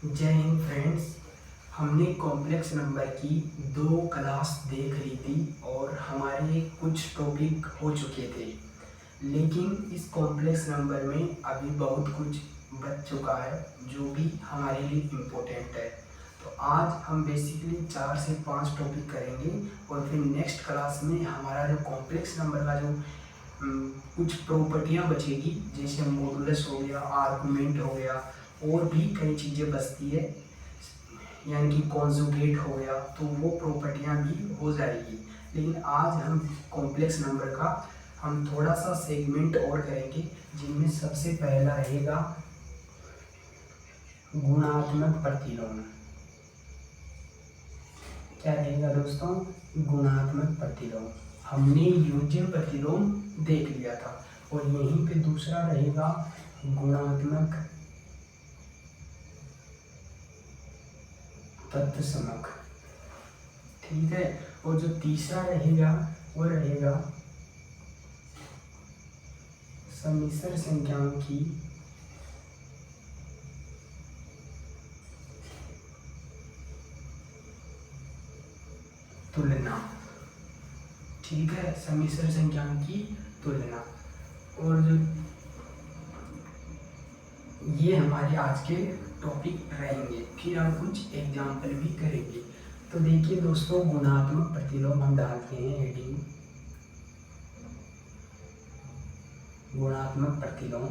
जय हिंद फ्रेंड्स। हमने complex number की 2 क्लास देख ली थी और हमारे कुछ टॉपिक हो चुके थे, लेकिन इस कॉम्प्लेक्स नंबर में अभी बहुत कुछ बच चुका है जो भी हमारे लिए इम्पोर्टेंट है। तो आज हम बेसिकली 4 से 5 टॉपिक करेंगे और फिर नेक्स्ट क्लास में हमारा जो कॉम्प्लेक्स नंबर का जो कुछ प्रॉपर्टियाँ बचेगी, जैसे मॉडुलस हो गया, आर्गुमेंट हो गया, और भी कई चीज़ें बचती है, यानी कि कॉन्जुगेट हो गया, तो वो प्रॉपर्टियाँ भी हो जाएगी। लेकिन आज हम कॉम्प्लेक्स नंबर का हम थोड़ा सा सेगमेंट और करेंगे, जिनमें सबसे पहला रहेगा गुणात्मक प्रतिलोम। क्या रहेगा दोस्तों? गुणात्मक प्रतिलोम। हमने योज्य प्रतिलोम देख लिया था और यहीं पे दूसरा रहेगा गुणात्मक तत्समक। ठीक है। और जो तीसरा रहेगा वो रहेगा सम्मिश्र संख्याओं की तुलना। ठीक है, सम्मिश्र संख्याओं की तुलना। और जो ये हमारे आज के टॉपिक रहेंगे, फिर हम कुछ एग्जाम्पल भी करेंगे। तो देखिए दोस्तों, गुणात्मक प्रतिलोम हम डालते हैं हेडिंग गुणात्मक प्रतिलोम।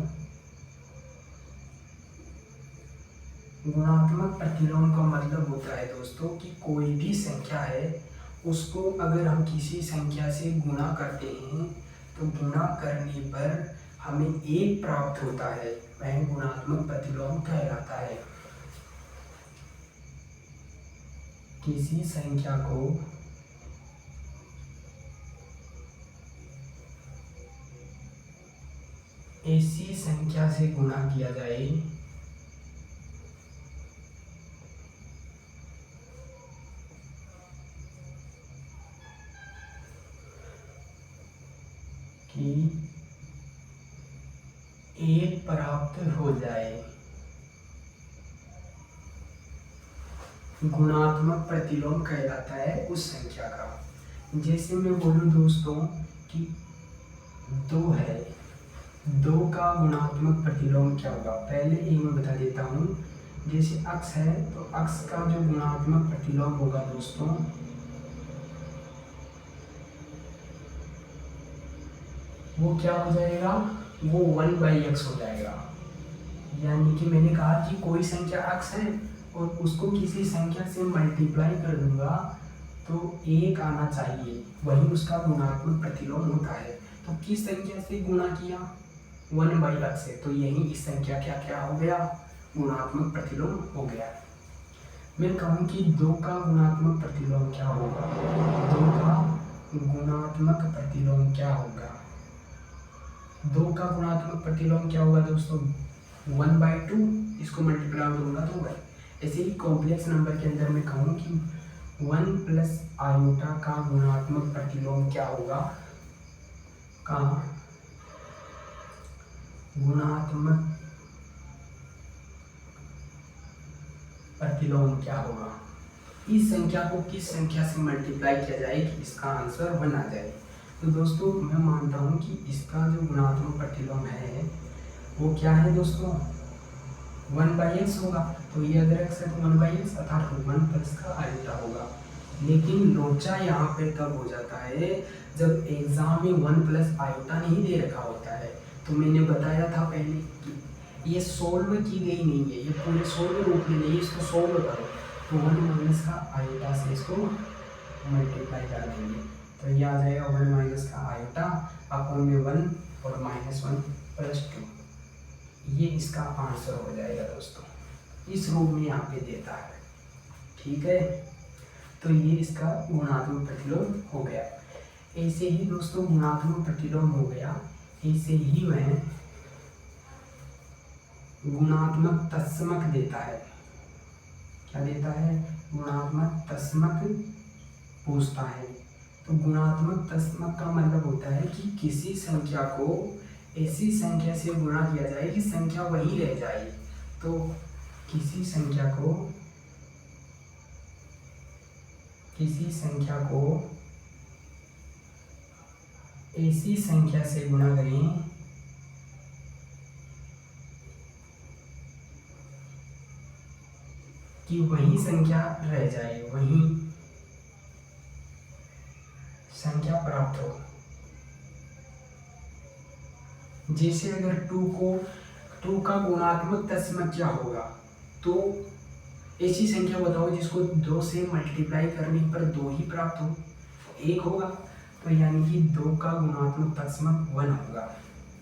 गुणात्मक प्रतिलोम का मतलब होता है दोस्तों कि कोई भी संख्या है, उसको अगर हम किसी संख्या से गुणा करते हैं तो गुणा करने पर हमें एक प्राप्त होता है, वह गुणात्मक प्रतिलोम कहलाता है। किसी संख्या को ऐसी संख्या से गुणा किया जाए कि एक प्राप्त हो जाए, गुणात्मक प्रतिलोम कहलाता है उस संख्या का। जैसे मैं बोलूं दोस्तों कि 2 है, 2 का गुणात्मक प्रतिलोम क्या होगा, पहले एक मैं बता देता हूँ। जैसे अक्स है तो अक्स का जो गुणात्मक प्रतिलोम होगा दोस्तों, वो क्या हो जाएगा, वो 1/x हो जाएगा। यानी कि मैंने कहा कि कोई संख्या अक्स है और उसको किसी संख्या से मल्टीप्लाई कर दूंगा तो 1 आना चाहिए, वही उसका गुणात्मक प्रतिलोम होता है। तो किस संख्या से गुणा किया? 1/x से, तो यही इस संख्या का क्या हो गया, गुणात्मक प्रतिलोम हो गया। मैं कहूँ कि 2 का गुणात्मक प्रतिलोम क्या होगा, 2 का गुणात्मक प्रतिलोम क्या होगा, 2 का गुणात्मक प्रतिलोम क्या होगा दोस्तों, 1/2, इसको मल्टीप्लाई करूँगा तो 1। ऐसे ही कॉम्प्लेक्स नंबर के अंदर मैं कहूँ कि 1 प्लस आयोटा का गुणात्मक प्रतिलोम क्या होगा, का गुणात्मक प्रतिलोम क्या होगा। इस संख्या को किस संख्या से मल्टीप्लाई किया जाए कि इसका आंसर 1 आ जाए। तो दोस्तों मैं मानता हूँ कि इसका जो गुणात्मक प्रतिलोम है वो क्या है दोस्तों, 1/x होगा। तो ये अगर x है तो 1/x अर्थात 1 प्लस का आयोटा होगा। लेकिन लोचा यहाँ पे तब हो जाता है जब एग्जाम में 1 प्लस आयोटा नहीं दे रखा होता है। तो मैंने बताया था पहले कि ये सोल्व की गई नहीं है, ये पूरे सोल्व रूप में नहीं, इसको सोल्व करो तो 1 माइनस का आयोटा से इसको मल्टीप्लाई कर देंगे, तो ये आ जाएगा 1 माइनस का आयोटा अपॉन में 1 और -1 + 2। ये इसका आंसर हो जाएगा दोस्तों, इस रूप में यहाँ पे देता है। ठीक है, तो ये इसका गुणात्मक प्रतिलोम हो गया। ऐसे ही दोस्तों गुणात्मक प्रतिलोम हो गया, ऐसे ही वह गुणात्मक तत्समक देता है। क्या देता है? गुणात्मक तत्समक पूछता है। तो गुणात्मक तत्समक का मतलब होता है कि किसी संख्या को ऐसी संख्या से गुणा किया जाए कि संख्या वही रह जाए। तो किसी संख्या को ऐसी संख्या से गुणा करें कि वही संख्या रह जाए, वही संख्या प्राप्त हो। जैसे अगर 2 का गुणात्मक तत्समक क्या होगा, तो ऐसी संख्या बताओ जिसको 2 से मल्टीप्लाई करने पर 2 ही प्राप्त हो, 1 होगा, तो यानी कि 2 का गुणात्मक तत्समक 1 होगा।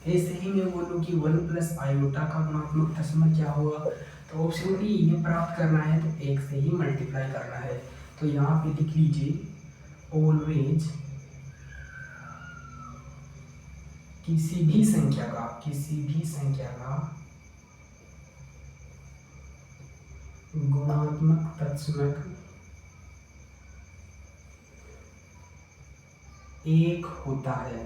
ऐसे ही मैं बोलूँ कि 1 प्लस आयोटा का गुणात्मक तत्समक क्या होगा, तो ऑप्शन डी, ये प्राप्त करना है तो 1 से ही मल्टीप्लाई करना है। तो यहाँ पे लिख लीजिए ऑलवेज किसी भी संख्या का गुणात्मक तत्समक 1 होता है।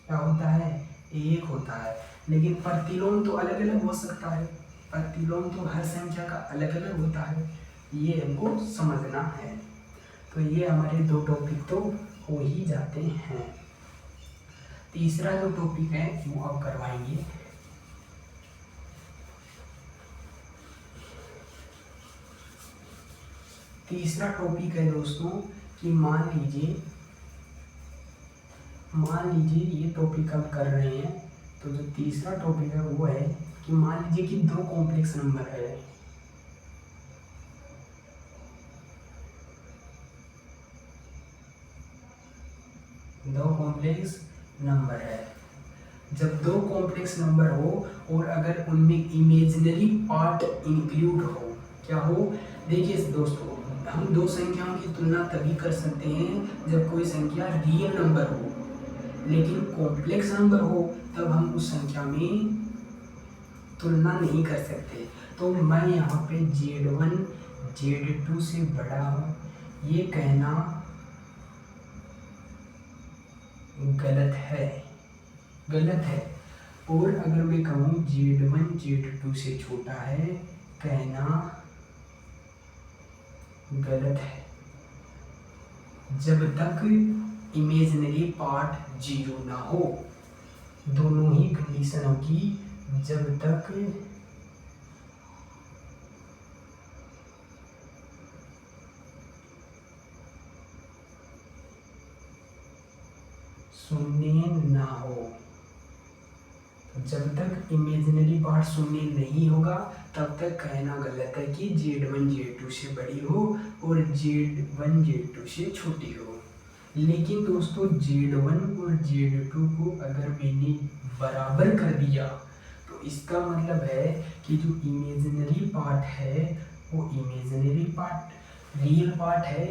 क्या होता है? 1 होता है। लेकिन प्रतिलोम तो अलग अलग हो सकता है, प्रतिलोम तो हर संख्या का अलग अलग होता है, ये हमको समझना है। तो ये हमारे 2 टॉपिक तो हो ही जाते हैं। तीसरा जो टॉपिक है वो अब करवाएंगे। तीसरा टॉपिक है दोस्तों कि मान लीजिए ये टॉपिक हम कर रहे हैं, तो जो तीसरा टॉपिक है वो है कि मान लीजिए कि 2 कॉम्प्लेक्स नंबर है, जब 2 कॉम्प्लेक्स नंबर हो और अगर उनमें इमेजिनरी पार्ट इंक्लूड हो, क्या हो? देखिए दोस्तों, हम 2 संख्याओं की तुलना तभी कर सकते हैं जब कोई संख्या रियल नंबर हो, लेकिन कॉम्प्लेक्स नंबर हो तब हम उस संख्या में तुलना नहीं कर सकते। तो मैं यहाँ पे Z1 Z2 से बड़ा हूँ ये कहना गलत है। और अगर मैं कहूँ Z1 Z2 से छोटा है, कहना गलत है, जब तक इमेजिनरी पार्ट 0 ना हो। दोनों ही कंडीशनों की जब तक शून्य ना हो, जब तक इमेजिनरी पार्ट शून्य नहीं होगा तब तक कहना गलत है कि Z1 Z2 से बड़ी हो और Z1 Z2 से छोटी हो। लेकिन दोस्तों Z1 और Z2 को अगर मैंने बराबर कर दिया तो इसका मतलब है कि जो इमेजिनरी पार्ट है वो इमेजिनरी पार्ट, रियल पार्ट है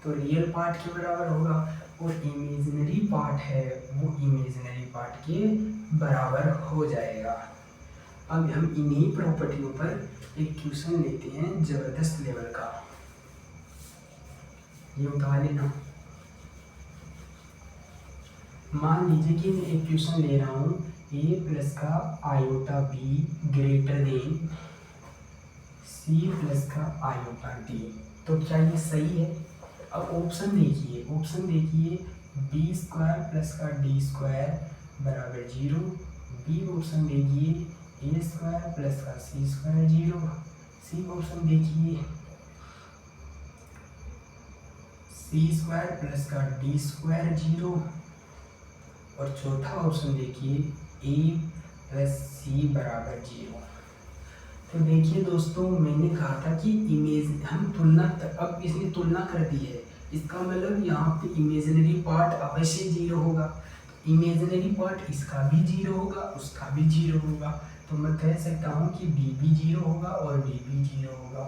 तो रियल पार्ट के बराबर होगा, और इमेजिनरी पार्ट है वो इमेजिनरी पार्ट के बराबर हो जाएगा। अब हम इन्हीं प्रॉपर्टियों पर एक क्वेश्चन लेते हैं जबरदस्त लेवल का, ये उठा लेना। मान लीजिए कि मैं एक क्वेश्चन ले रहा हूँ a प्लस का iota b greater than c plus का आयोटा d, तो क्या ये सही है? अब ऑप्शन देखिए b स्क्वायर प्लस का d स्क्वायर बराबर 0, बी ऑप्शन देखिए a स्क्वायर प्लस का c स्क्वायर 0, सी ऑप्शन देखिए c स्क्वायर प्लस का d स्क्वायर 0, और चौथा ऑप्शन देखिए a प्लस c बराबर 0। तो देखिए दोस्तों, मैंने कहा था कि हम तुलना, अब इसने तुलना कर दी है, इसका मतलब यहाँ पे इमेजिनरी पार्ट अवश्य 0 होगा, तो इमेजिनरी पार्ट इसका भी 0 होगा, उसका भी 0 होगा, तो मैं कह सकता हूँ कि b भी 0 होगा और d भी 0 होगा।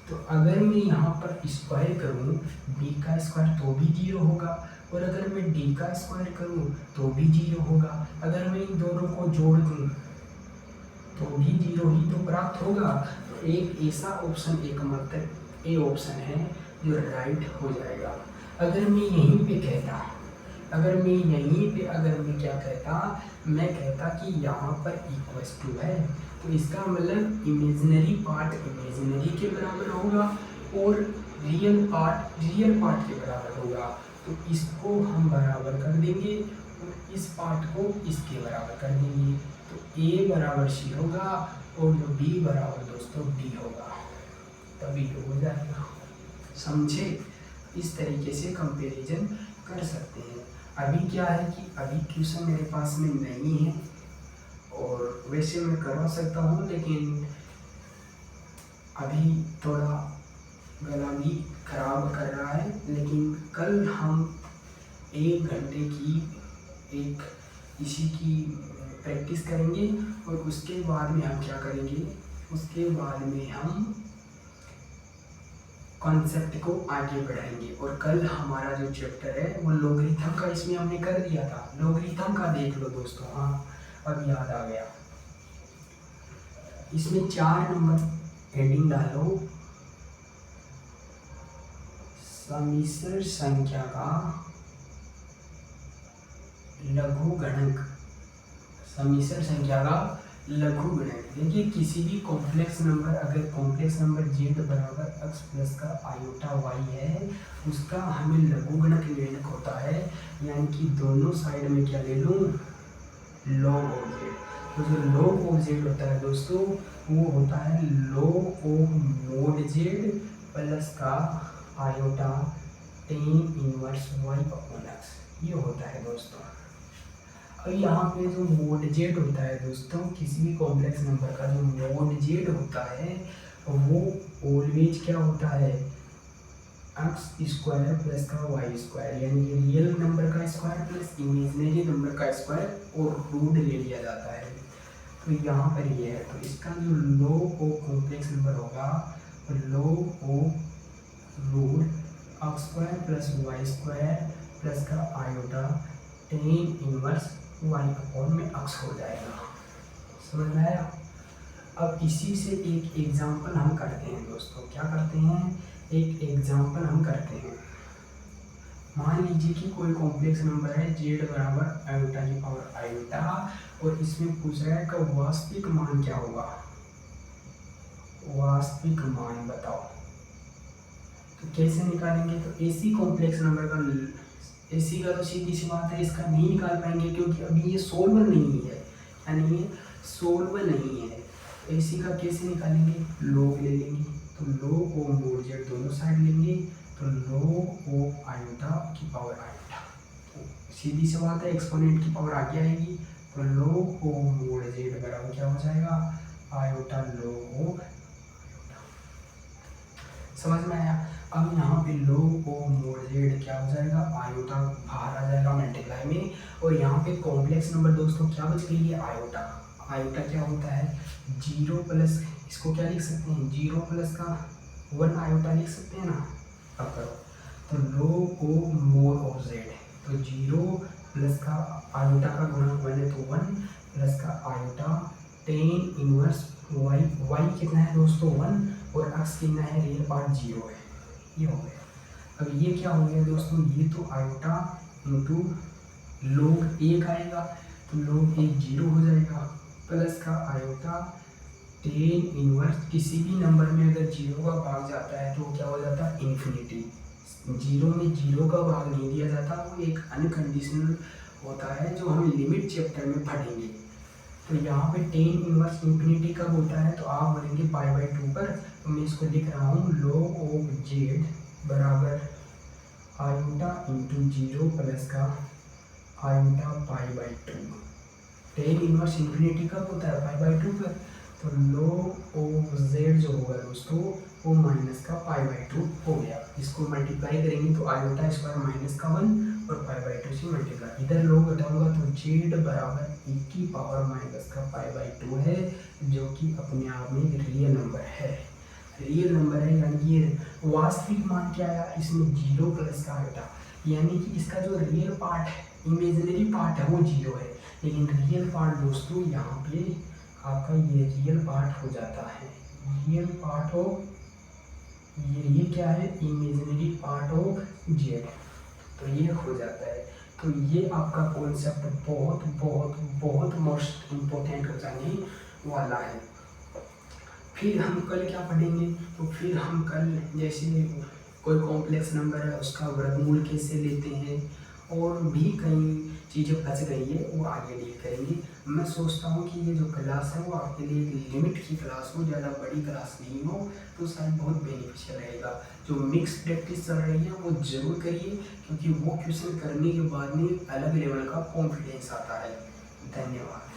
तो अगर मैं यहाँ पर स्क्वायर करूँ b का स्क्वायर तो भी 0 होगा, और अगर मैं d का स्क्वायर करूँ तो भी 0 होगा, अगर मैं इन दोनों को जोड़ दूँ तो भी 0 ही तो प्राप्त होगा। तो एक ऐसा ऑप्शन मतलब ए ऑप्शन है जो राइट हो जाएगा। अगर मैं यहीं पे कहता अगर मैं यहीं पे अगर मैं क्या कहता, मैं कहता कि यहाँ पर इक्वस टू है, तो इसका मतलब इमेजिनरी पार्ट इमेजिनरी के बराबर होगा और रियल पार्ट के बराबर होगा। तो इसको हम बराबर कर देंगे और इस पार्ट को इसके बराबर कर देंगे। तो ए बराबर सी होगा और जो बी बराबर दोस्तों डी होगा, तभी तो हो जाएगा। समझे? इस तरीके से कंपैरिजन कर सकते हैं। अभी क्या है कि अभी क्वेश्चन मेरे पास में नहीं है और वैसे मैं करवा सकता हूँ, लेकिन अभी थोड़ा गला भी खराब कर रहा है। लेकिन कल हम 1 घंटे की एक इसी की प्रैक्टिस करेंगे और उसके बाद में हम क्या करेंगे, उसके बाद में हम कॉन्सेप्ट को आगे बढ़ाएंगे। और कल हमारा जो चैप्टर है वो लॉगरिथम का, इसमें हमने कर दिया था लॉगरिथम का, देख लो दोस्तों। हाँ, अब याद आ गया। इसमें 4 नंबर हेडिंग डालो, समिश्र संख्या का लघुगणक। समिश्र संख्या का लघुगणक। देखिए किसी भी कॉम्प्लेक्स नंबर, अगर कॉम्प्लेक्स नंबर z बराबर x प्लस का आयोटा y है, उसका हमें लघुगणक लेना होता है, यानी कि दोनों साइड में क्या ले लूँ, log ऑफ z। तो जो log ऑफ z होता है दोस्तों, वो होता है log of mod z plus का iota tan inverse y upon x, ये होता है दोस्तों। अब यहाँ पे जो मोड जेड होता है दोस्तों, किसी भी कॉम्प्लेक्स नंबर का जो मोड जेड होता है वो ऑलवेज क्या होता है, एक्स स्क्वायर प्लस का वाई स्क्वायर, यानी कि रियल नंबर का स्क्वायर प्लस इमेजिनरी नंबर का स्क्वायर और रूट ले लिया जाता है। तो यहाँ पर ये है, तो इसका जो log ऑफ कॉम्प्लेक्स नंबर होगा, तो log of root x square plus y square plus का iota tan inverse y upon में x हो जाएगा। समझ में आया? अब इसी से एक एग्जांपल हम करते हैं दोस्तों। क्या करते हैं? एक एग्जांपल हम करते हैं। मान लीजिए कि कोई कॉम्प्लेक्स नंबर है z बराबर आयोटा की पावर आयोटा, और इसमें पूछ रहा है कि वास्तविक मान क्या होगा। वास्तविक मान बताओ, तो कैसे निकालेंगे? तो ऐसी कॉम्प्लेक्स नंबर का, एसी का तो सीधी सी बात है, इसका नहीं निकाल पाएंगे क्योंकि अभी ये सोल्वर नहीं है, यानी ये सोल्वर नहीं है। तो एसी का कैसे निकालेंगे? log ले लेंगे, तो log ऑफ mod z दोनों साइड लेंगे, तो log ऑफ आयोटा की पावर आयोटा, तो सीधी सी बात है, एक्सपोनेंट की पावर आगे आएगी, तो log ऑफ mod z बराबर क्या हो जाएगा, आयोटा log ऑफ। समझ में आया? अब यहाँ पे log ऑफ mod z क्या हो जाएगा, आयोटा बाहर आ जाएगा मल्टीप्लाई में, और यहाँ पे कॉम्प्लेक्स नंबर दोस्तों क्या बच गई है, आयोटा। आयोटा क्या होता है, 0 प्लस, इसको क्या लिख सकते हैं, 0 प्लस का 1 आयोटा लिख सकते हैं ना। अब करो, तो log of mod of z, तो 0 प्लस का आयोटा का गुणा 1 है, तो 1 प्लस का iota tan inverse y, y कितना है दोस्तों 1, और x कितना है, रियल पार्ट 0 है, ये हो गया। अब ये क्या हो गया दोस्तों, ये तो आयोटा इंटू log 1 आएगा, तो log 1 0 हो जाएगा, प्लस का आयोटा tan इनवर्स, किसी भी नंबर में अगर 0 का भाग जाता है तो क्या हो जाता है, इन्फिनिटी। 0 में 0 का भाग नहीं दिया जाता, वो एक अनकंडीशनल होता है जो हम लिमिट चैप्टर में पढ़ेंगे। तो यहाँ पे tan इनवर्स इन्फिनिटी कब होता है, तो आप बढ़ेंगे π/2 पर, तो मैं इसको लिख रहा हूँ log ऑफ z बराबर आयोटा इंटू 0 प्लस का आयोटा π/2। tan इनवर्स इन्फिनिटी कब होता है, π/2 पर, तो log ऑफ z जो होगा दोस्तों वो माइनस का π/2 हो गया। इसको मल्टीप्लाई करेंगे तो आयोटा स्क्वायर माइनस का 1 और π/2 से मल्टीप्लाई, इधर log हटाऊंगा तो z बराबर 1 की पावर माइनस का π/2 है, जो कि अपने आप में एक रियल नंबर है। रियल नंबर है, यानी ये वास्तविक मान क्या आया, इसमें 0 प्लस का आयोटा, यानी कि इसका जो रियल पार्ट है, इमेजिनरी पार्ट है वो 0 है, लेकिन रियल पार्ट दोस्तों यहाँ पे आपका ये रियल पार्ट हो जाता है, रियल पार्ट ऑफ ये क्या है, इमेजिनरी पार्ट ऑफ z, तो ये हो जाता है। तो ये आपका कॉन्सेप्ट बहुत बहुत बहुत मोस्ट इम्पोर्टेंट हो जाने वाला है। फिर हम कल क्या पढ़ेंगे, तो फिर हम कल जैसे कोई कॉम्प्लेक्स नंबर है उसका वर्गमूल कैसे लेते हैं, और भी कई चीज़ें बच गई है वो आगे डील करेंगे। मैं सोचता हूँ कि ये जो क्लास है वो आपके लिए एक लिमिट की क्लास हो, ज़्यादा बड़ी क्लास नहीं हो, तो शायद बहुत बेनिफिशियल रहेगा। जो मिक्स प्रैक्टिस चल रही है वो ज़रूर करिए, क्योंकि वो क्वेश्चन करने के बाद में अलग लेवल का कॉन्फिडेंस आता है। धन्यवाद।